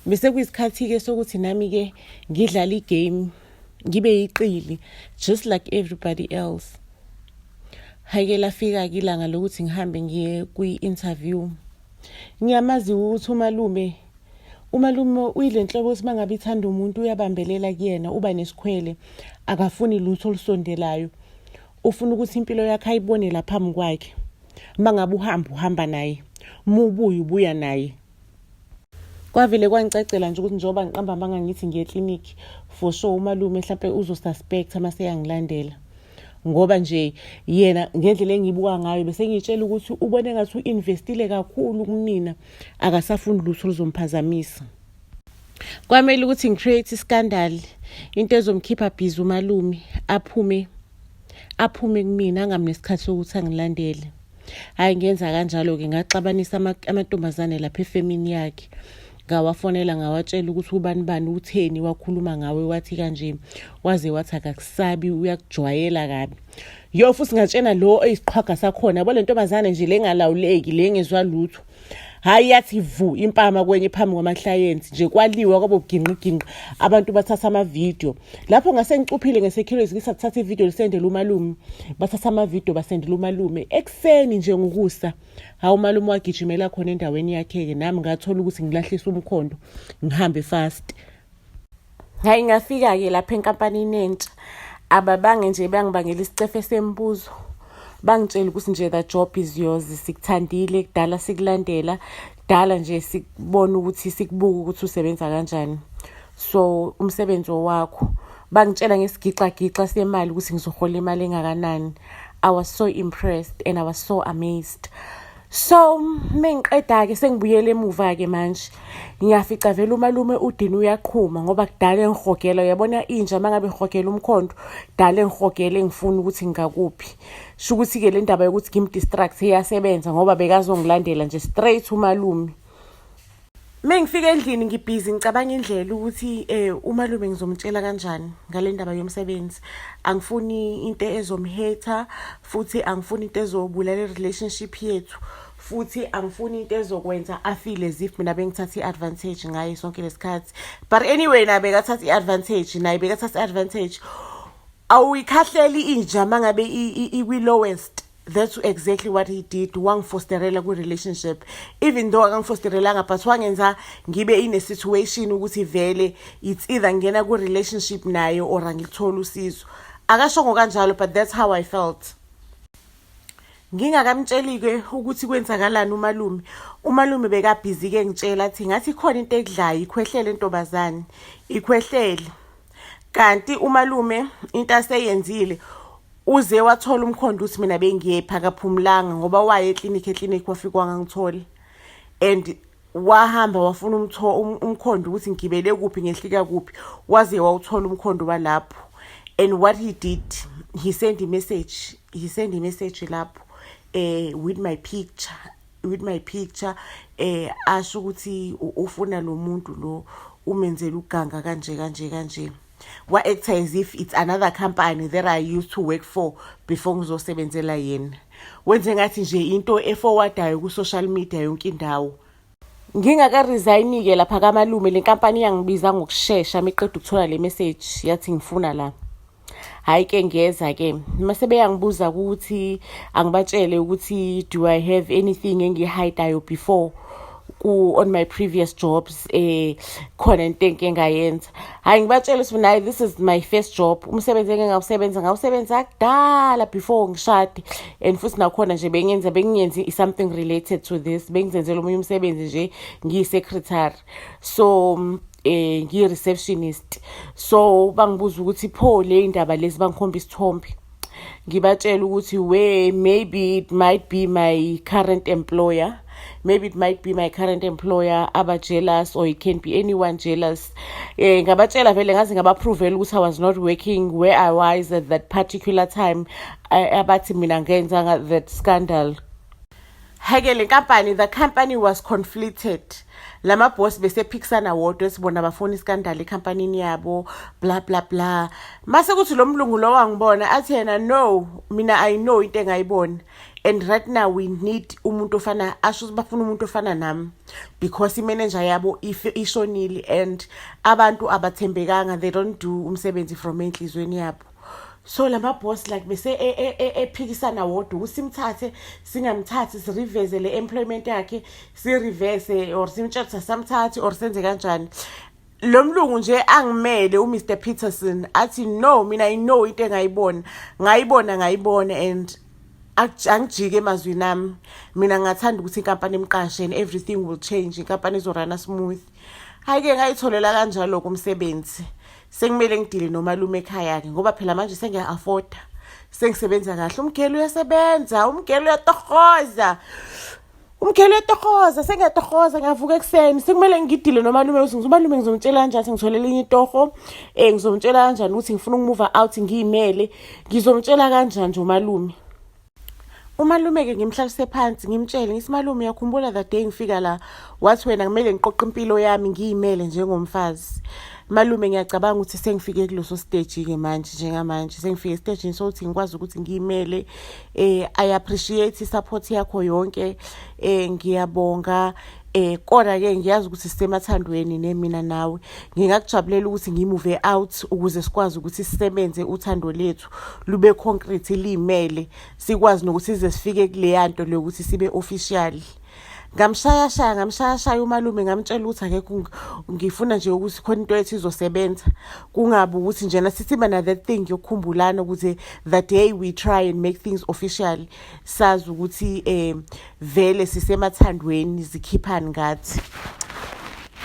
Bese kuyisikhathi ke sokuthi nami ke ngidlala igame ngibe yiqili just like everybody else. Hayike lafika ke ilanga lokuthi ngihambe ngiye kwi-interview. Ngiyamazi ukuthi umalume uyilenhlobo ukuthi mangabe ithanda umuntu uyabambelela kuyena, uba nesikhwele, akafuni lutho olusondelayo. Ufuna ukuthi impilo yakhe ayibone lapha phambi kwakhe. Mangabe uhamba naye, ubuya naye. Kwavele kwangicacela nje ukuthi njengoba ngiqamba manga ngithi ngiye clinic for sure umalume mhlawumbe uzosuspect mase yangilandela. Ngoba nje yena ngendlela engibuka ngayo bese ngitshela ukuthi ubone ngathi uinvestile kakhulu kumina, akasafuni lutho luzomphazamisa. Kwamele ukuthi ngicreate iscandal, into ezomkhipha busy umalume, aphume kumina angamnesikhathi sokuthi angilandele. Hayi ngenza kanjalo ke ngaxabanisa amantombazane lapha efemini yakhe. Ngawafonela ngawatshela ukuthi ubani utheni wakhuluma ngawe wathi kanje, waze wathi akakusabi uyakujwayela kabi. Yo futhi ngatshena lo eyisiqhaga sakhona yabo lentombazane nje lengalawuleki lengezwa lutho. Hayi yathi vu impama kwenye phambi kwama-clients nje kwaliwa kwabo ginqi abantu bathatha ama-video. Lapho ngase ngicuphile ngesecurity ngisathatha i-video lisendela umalume, bathatha ama-video basendela umalume ekseni nje ngokusa. Hawu umalume wagijimela khona endaweni yakhe ke nami ngathola ukuthi ngilahlisa umkhondo ngihambe fast. Hayi ngafika ke lapha enkampanini entsha, ababange nje bangibangela isicefe sembuzo. Bangitshela ukuthi nje the job is yours, sikuthandile kudala sikulandela, kudala nje sikubona ukuthi sikubuka ukuthi usebenza kanjani. So umsebenzi wakho. Bangitshela ngesigixa semali ukuthi ngizohola imali engakanani. I was so impressed and I was so amazed. So mengiqeda ke sengibuyele emuva ke manje ngiyafica vele umalume udini uyaqhuma ngoba kudala engihogela, uyabona inja mangabe ngihogela umkhondo kudala engihogele ngifuna ukuthi ngakuphi. Sho ukuthi ke le ndaba yokuthi ngimdistract iyasebenza ngoba bekazongilandela nje straight umalume. Mengifika endlini ngibhizi ngicabanga indlela ukuthi umalume ngizomtshela kanjani ngale ndaba yomsebenzi. Angifuni into ezomhater futhi angifuni into ezobulala relationship yethu. Futhi angifuni into ezokwenza afile as if mina bengithatha iadvantage ngaye sonke lesikhathi. But anyway naye bekathatha iadvantage. Awuyikhahleli inja mangabe i-lowest. That's exactly what he did. Wangifosterela ku-relationship. Even though akangifosterelanga but wangenza ngibe in a situation ukuthi vele it's either ngena ku-relationship naye or angilithola usizo. Akashongo kanjalo but that's how I felt. Ngingakamtsheli ke ukuthi kwenzakalani umalume bekabhizi ke ngitshela athi ngathi khona into ekudlayo ikhwehlele entobazane ikhwehlele. Kanti umalume into aseyenzile uze wathola umkhondo ukuthi mina bengiyepha kaphumlanga ngoba waye eclinic wafika wangangithola and wahamba wafuna umkhondo ukuthi ngibele kuphi ngehlika kuphi, waze wawuthola umkhondo walapho. And what he did, he sent a message lapho with my picture asho ukuthi ufuna lo muntu lo umenzela uganga kanje. What acts as if it's another company that I used to work for before ngizosebenzela yena. Wenze ngathi nje into eforwardayo ku social media yonke indawo. Ngingaka resign ke lapha kamalume le company yangibiza ngokusheshsha meqeda ukuthola le message yathi ngifuna la. Hayi ke ngeza ke mase beyangibuza ukuthi angibatshele ukuthi do I have anything engihidayo before on my previous jobs khona into engayenza. Hayi ngibatshela ukuthi nayi this is my first job. Umsebenzi ngawusebenza kudala before ngishade and futhi nakhona nje bengiyenza something related to this. Bengizenzela omunye umsebenzi nje ngiyisecretary. So ngiyi-receptionist. So bangibuza ukuthi pho le indaba lezi bangikhomba isithombe. Ngibatshela ukuthi maybe it might be my current employer. Aba jealous or it can be anyone jealous. Ngabatshela vele ngaze ngabaprovela ukuthi I was not working where I was at that particular time. Abathi mina ngenza that scandal. Hake le company, the company was conflicted. Lama boss bese phikisana wodwa sibona bafuna iskandal ecompanyini yabo blah blah blah. Mase kuthi lo mlungu lo wangibona athi yena no, mina I know into engayibona. and right now we need umuntu ofana asho bafuna umuntu ofana nami because imanager yabo ishonile and abantu abathembekanga, they don't do umsebenzi from enhlizweni yabo. So lama boss like bese ephikisana wodwa usimthathe singamthathi sireverse le employment yakhe, sireverse or simthatha samthathi or senze kanjani. Lo mlungu nje angimele uMr Peterson athi no, mina I know into ngayibona and angijike emazwini nami. Mina ngathanda ukuthi inkampani emqashe and everything will change, inkampani izorana smooth. Hayike ngayitholela kanjalo kumsebenzi. Sengimele ngidile nomalume ekhaya yakhe ngoba phela manje sengiya afford, sengisebenza kahle. Umgelo uyasebenza, umgelo uyatohoza. Sengiyatohoza ngavuka ekseni. Sekumele ngidile nomalume ukuthi umalume ngizomtshela kanjani ngitholela elinye itoho, ngizomtshela kanjani ukuthi ngifuna ukmove out ngiyimele, ngizomtshela kanjani nje umalume. Umalume ke ngimhlalise phansi ngimtshele ngithi malume, yakhumbula that day ngifika la wathi wena kumele ngiqoqe impilo yami ngiyimele njengomfazi. Malume ngiyacabanga ukuthi sengifike kuloso stage ke manje, njengamanje sengifike stage sokuthi ngikwazi ukuthi ngiyimele. I appreciate support yakho yonke, ngiyabonga. Kodwa ke ngiyazi ukuthi sisemathandweni nemina nawe. Ngingakujabulela ukuthi ngimove out ukuze sikwazi ukuthi sisebenze uthando lethu lube concrete, limele, sikwazi nokuthi size sifike kule yanto lokuthi sibe official. Ngamshaya umalume ngamtshela ukuthi akekho, ngifuna nje ukuthi khona into ethi izosebenza, kungabi ukuthi njena sithi bana that thing yokukhumbulana ukuthi that day we try and make things official, sazi ukuthi vele sisemathandweni zikhiphani ngathi.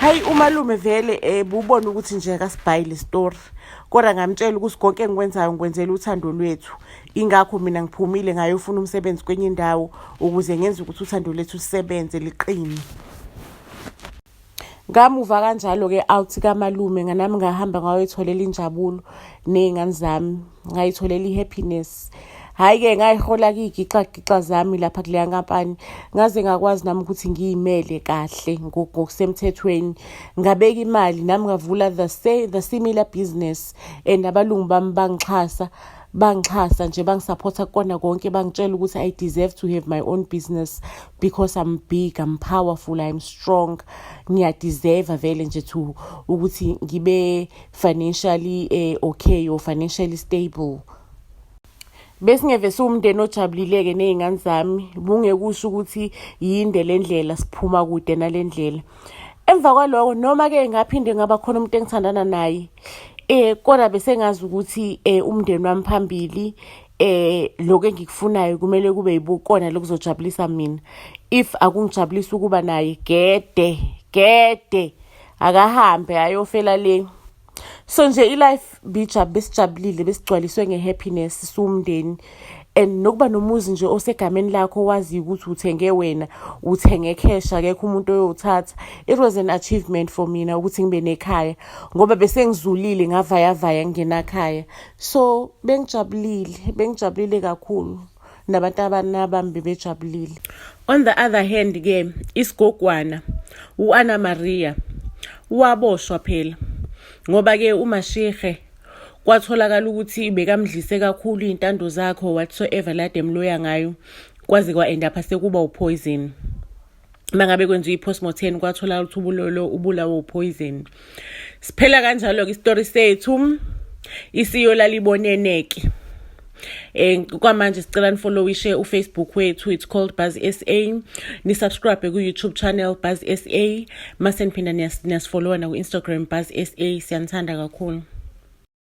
Hayi umalume vele bubona ukuthi nje akasibhayile story, kodwa ngamtshela ukuthi konke engikwenzayo ngikwenzela uthando lwethu. Ingakho mina ngiphumile ngayofuna umsebenzi kwenye indawo ukuze ngenze ukuthi uthando lethu lisebenze liqine. Ngamuva kanjalo ke out kamalume nganami ngahamba ngayotholela injabulo nezingane zami, ngayitholela ihappiness. Hayi ke ngayihola igixa zami lapha kule nkampani, ngaze ngakwazi nami ukuthi ngiyimele kahle ngokusemthethweni. Ngabeka imali nami ngavula the similar business and abalungu bami bangixhasa nje, bangisupporta kona konke, bangitshela ukuthi I deserve to have my own business because I'm big, I'm powerful, I'm strong. Ngiyadeserve vele nje to ukuthi ngibe financially okay or financially stable. Bese ngevese umndeni ojabulileke nezingane zami, bungekusho ukuthi yinde lendlela siphuma kude nalendlela. Emva kwaloko noma ke ngaphinde ngaba khona umuntu engithandana naye, kodwa bese ngazi ukuthi umndeni wami phambili, lokho engikufunayo kumele kube yibukona lokuzojabulisa mina. If akungijabulisa ukuba naye, gede akahambe ayofela le. So nje ilife besijabulile, besigcwaliswe ngehappiness sumndeni, and nokuba nomuzi nje osegameni lakho wazi ukuthi uthenge wena, uthenge cash, akekho umuntu oyothatha. It was an achievement for mina ukuthi ngibe nekhaya ngoba bese ngizulile ngavaya ngenakhaya. So bengijabulile kakhulu, nabantu abanabambi bejabulile. On the other hand ke isigogwana uAnna Maria waboshwa phela ngoba ke uMashige kwatholakala ukuthi bekamdlise kakhulu izintando zakho whatsoever lade emloya ngayo, kwaze kwa end up sekuba upoison. Mangabe kwenziwa ipostmortem kwatholakala ukuthi ubulawa upoison. Siphela kanjalo ke istory sethu, isiyo laliboneneke. Kwamanje sicela nifollow share uFacebook wethu, it's called Buzz SA. Ni subscribe ku YouTube channel Buzz SA. Mase niphinda niyasifollow na ku Instagram Buzz SA. Siyanthanda kakhulu.